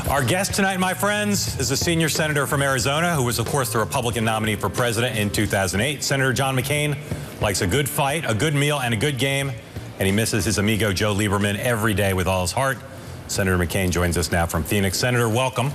Our guest tonight, my friends, is a senior senator from Arizona who was, of course, the Republican nominee for president in 2008. Senator John McCain likes a good fight, a good meal, and a good game, and he misses his amigo Joe Lieberman every day with all his heart. Senator McCain joins us now from Phoenix. Senator, welcome.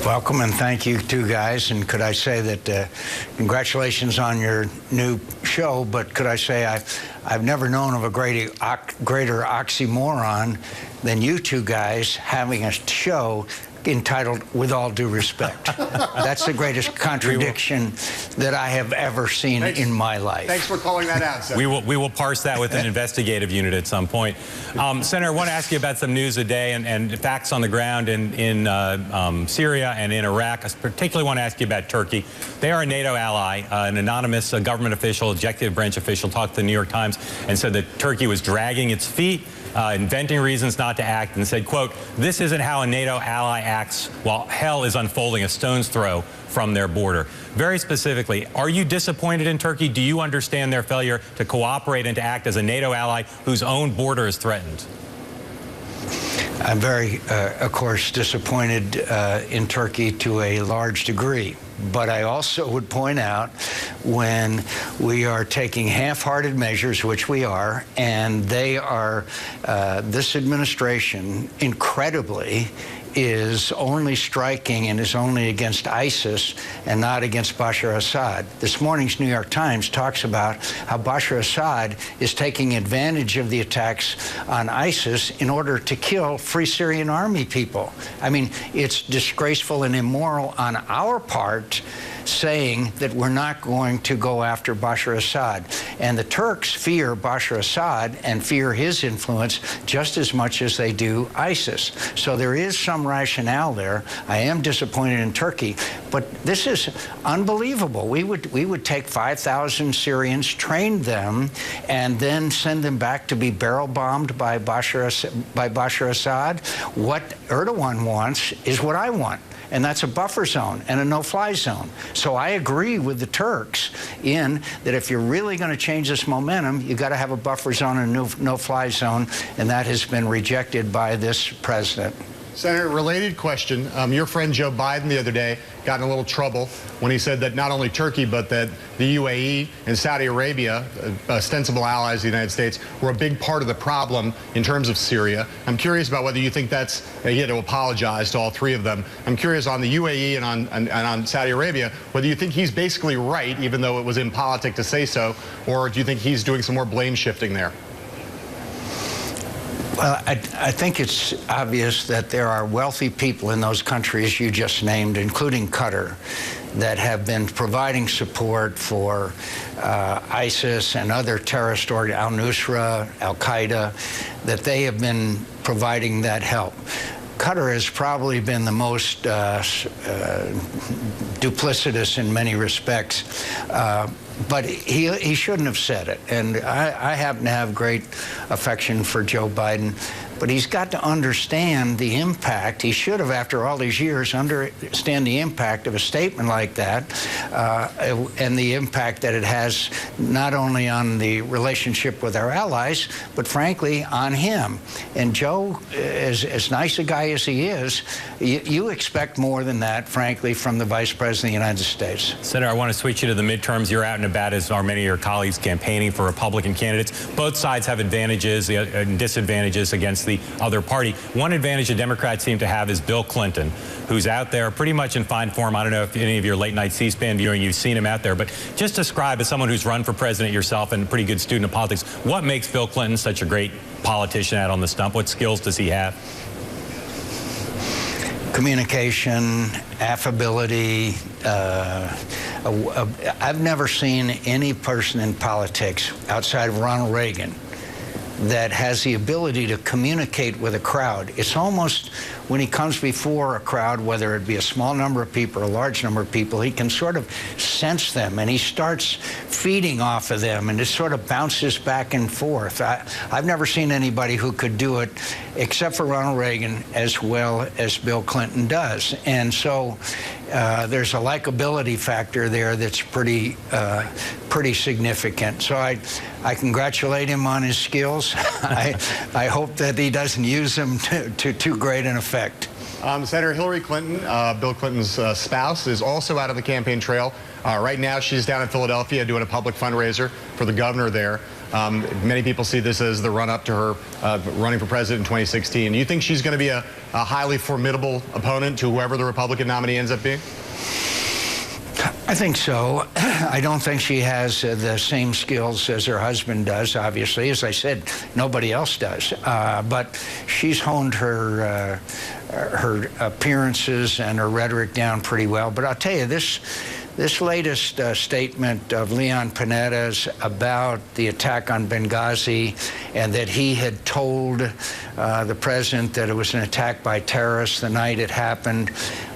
Welcome, and thank you, two guys. And could I say that congratulations on your new show, but could I say I've never known of a greater oxymoron than you two guys having a show entitled With All Due Respect. That's the greatest contradiction that I have ever seen in my life. Thanks for calling that out, Senator. We will parse that with an investigative unit at some point. Senator, I want to ask you about some news today and facts on the ground in Syria and in Iraq. I particularly want to ask you about Turkey. They are a NATO ally. An anonymous government official, executive branch official, talked to the New York Times and said that Turkey was dragging its feet, inventing reasons not to act, and said, quote, "This isn't how a NATO ally acts while hell is unfolding a stone's throw from their border." Very specifically, are you disappointed in Turkey? Do you understand their failure to cooperate and to act as a NATO ally whose own border is threatened? I'm very, of course, disappointed in Turkey to a large degree. But I also would point out when we are taking half-hearted measures, which we are, and they are, this administration, incredibly, is only striking and is only against ISIS and not against Bashar Assad. This morning's New York Times talks about how Bashar Assad is taking advantage of the attacks on ISIS in order to kill Free Syrian Army people. I mean, it's disgraceful and immoral on our part saying that we're not going to go after Bashar Assad. And the Turks fear Bashar Assad and fear his influence just as much as they do ISIS. So there is some rationale there. I am disappointed in Turkey, but this is unbelievable. We would take 5,000 Syrians, train them, and then send them back to be barrel bombed by Bashar Assad. What Erdogan wants is what I want, and that's a buffer zone and a no-fly zone. So I agree with the Turks in that if you're really going to change this momentum, you've got to have a buffer zone and a no-fly zone, and that has been rejected by this president. Senator, related question. Your friend Joe Biden the other day got in a little trouble when he said that not only Turkey, but that the UAE and Saudi Arabia, ostensible allies of the United States, were a big part of the problem in terms of Syria. I'm curious about whether you think that's, he had to apologize to all three of them. I'm curious on the UAE and on Saudi Arabia, whether you think he's basically right, even though it was impolitic to say so, or do you think he's doing some more blame shifting there? Well, I think it's obvious that there are wealthy people in those countries you just named, including Qatar, that have been providing support for ISIS and other terrorist organizations, Al-Nusra, Al-Qaeda, that they have been providing that help. Qatar has probably been the most duplicitous in many respects, but he shouldn't have said it. And I happen to have great affection for Joe Biden, but he's got to understand the impact. He should have, after all these years, understand the impact of a statement like that and the impact that it has not only on the relationship with our allies, but frankly on him. And Joe, as nice a guy as he is, you expect more than that, frankly, from the Vice President of the United States. Senator, I want to switch you to the midterms. You're out and about, as are many of your colleagues, campaigning for Republican candidates. Both sides have advantages and disadvantages against the other party. One advantage the Democrats seem to have is Bill Clinton, who's out there pretty much in fine form. I don't know if any of your late-night C-SPAN viewing, you've seen him out there, but just describe, as someone who's run for president yourself and a pretty good student of politics, what makes Bill Clinton such a great politician out on the stump? What skills does he have? Communication, affability. I've never seen any person in politics outside of Ronald Reagan that has the ability to communicate with a crowd. It's almost when he comes before a crowd, whether it be a small number of people or a large number of people, he can sort of sense them, and he starts feeding off of them, and it sort of bounces back and forth. I've never seen anybody who could do it, except for Ronald Reagan, as well as Bill Clinton does. And so there's a likability factor there that's pretty significant. So I congratulate him on his skills. I hope that he doesn't use them to too great an effect. Senator Hillary Clinton, Bill Clinton's spouse, is also out of the campaign trail. Right now, she's down in Philadelphia doing a public fundraiser for the governor there. Many people see this as the run-up to her running for president in 2016. Do you think she's going to be a highly formidable opponent to whoever the Republican nominee ends up being? I think so. I don't think she has the same skills as her husband does, obviously. As I said, nobody else does. But she's honed her appearances and her rhetoric down pretty well. But I'll tell you, this latest statement of Leon Panetta's about the attack on Benghazi and that he had told the president that it was an attack by terrorists the night it happened.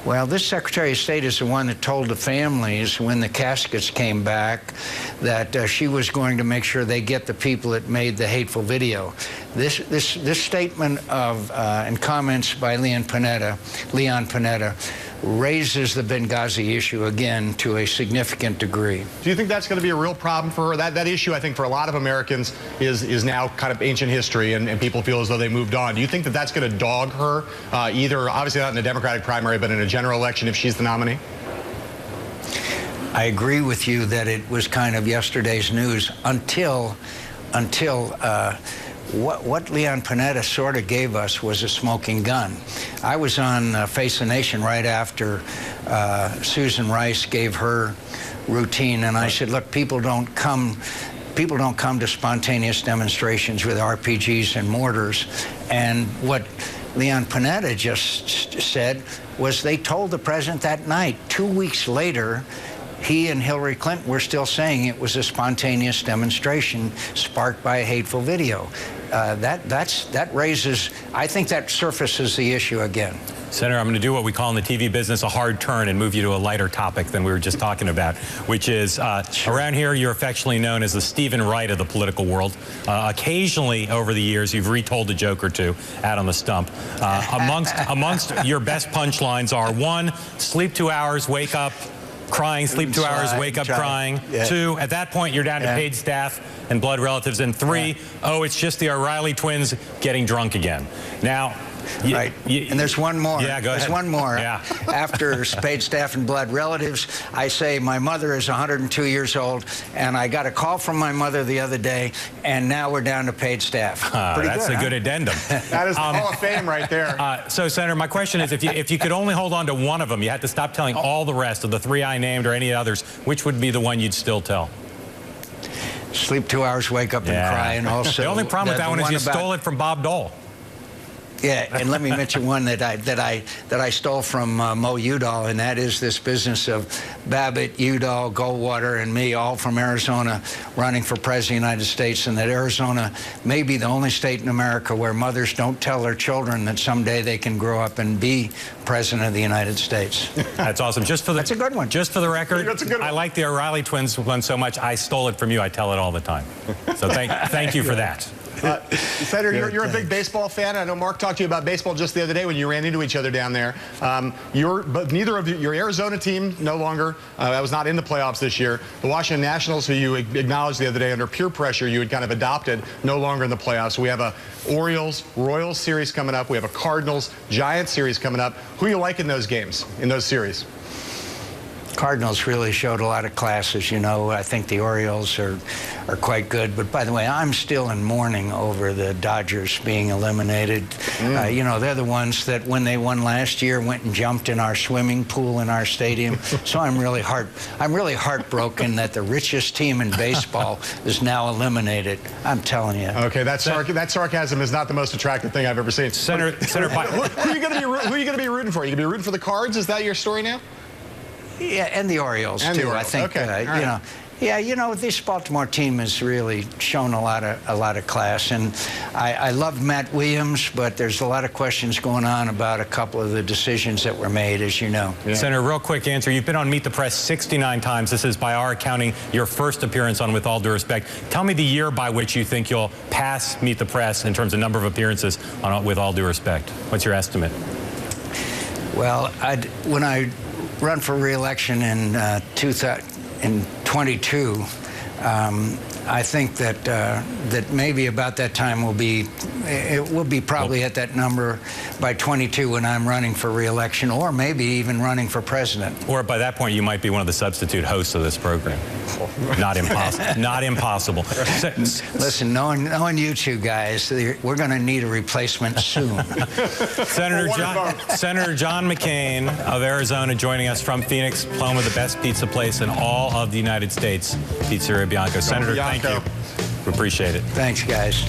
Well, this Secretary of State is the one that told the families when the caskets came back that she was going to make sure they get the people that made the hateful video. This statement of and comments by Leon Panetta raises the Benghazi issue again to a significant degree. Do you think that's going to be a real problem for her? That issue, I think, for a lot of Americans is now kind of ancient history, and people feel as though they moved on. Do you think that that's going to dog her, either, obviously not in the Democratic primary, but in a general election if she's the nominee? I agree with you that it was kind of yesterday's news until what Leon Panetta sort of gave us was a smoking gun. I was on Face the Nation right after Susan Rice gave her routine, and I said, look, people don't come to spontaneous demonstrations with RPGs and mortars. And what Leon Panetta just said was they told the president that night. 2 weeks later, he and Hillary Clinton were still saying it was a spontaneous demonstration sparked by a hateful video. That raises, I think that surfaces the issue again. Senator, I'm going to do what we call in the TV business a hard turn and move you to a lighter topic than we were just talking about, which is around here you're affectionately known as the Stephen Wright of the political world. Occasionally over the years you've retold a joke or two out on the stump. Amongst your best punchlines are: 1, sleep 2 hours, wake up crying, sleep 2 hours, wake up crying. Yeah. 2, at that point you're down to paid staff and blood relatives. And 3, oh, it's just the O'Reilly twins getting drunk again. Now, right. And there's one more. Yeah, go ahead. There's one more. Yeah. After paid staff and blood relatives, I say my mother is 102 years old, and I got a call from my mother the other day, and now we're down to paid staff. That's good, a good addendum. That is the Hall of Fame right there. So, Senator, my question is, if you could only hold on to one of them, you had to stop telling all the rest of the 3 I named or any others, which would be the one you'd still tell? Sleep 2 hours, wake up and cry, and also the only problem with that one is you stole it from Bob Dole. Yeah, and let me mention one that I stole from Mo Udall, and that is this business of Babbitt, Udall, Goldwater, and me, all from Arizona, running for president of the United States, and that Arizona may be the only state in America where mothers don't tell their children that someday they can grow up and be president of the United States. That's awesome. That's a good one. Just for the record, that's a good one. I like the O'Reilly twins one so much, I stole it from you. I tell it all the time. So thank you for that. Senator, you're a big baseball fan. I know Mark talked to you about baseball just the other day when you ran into each other down there. But neither of your Arizona team no longer, that was not in the playoffs this year. The Washington Nationals, who you acknowledged the other day under peer pressure, you had kind of adopted, no longer in the playoffs. So we have a Orioles-Royals series coming up. We have a Cardinals-Giants series coming up. Who you like in those games, in those series? Cardinals really showed a lot of class, as you know. I think the Orioles are quite good. But by the way, I'm still in mourning over the Dodgers being eliminated. You know, they're the ones that when they won last year went and jumped in our swimming pool in our stadium. So I'm really heartbroken that the richest team in baseball is now eliminated. I'm telling you. Okay, that sarcasm is not the most attractive thing I've ever seen. Senator who are you going to be rooting for? Are you going to be rooting for the Cards? Is that your story now? Yeah, and the Orioles, too. I think, you know. Yeah, you know, this Baltimore team has really shown a lot of class, and I love Matt Williams, but there's a lot of questions going on about a couple of the decisions that were made, as you know. Yeah. Senator, real quick answer. You've been on Meet the Press 69 times. This is, by our accounting, your first appearance on With All Due Respect. Tell me the year by which you think you'll pass Meet the Press in terms of number of appearances on With All Due Respect. What's your estimate? Well, when I run for re-election in 2022, I think that maybe about that time will be probably at that number by 22 when I'm running for re-election, or maybe even running for president. Or by that point, you might be one of the substitute hosts of this program. Not impossible. Not impossible. Listen, knowing you two guys, we're going to need a replacement soon. Senator John McCain of Arizona joining us from Phoenix, home of the best pizza place in all of the United States, Pizzeria Bianco. Senator, thank you. We appreciate it. Thanks, guys.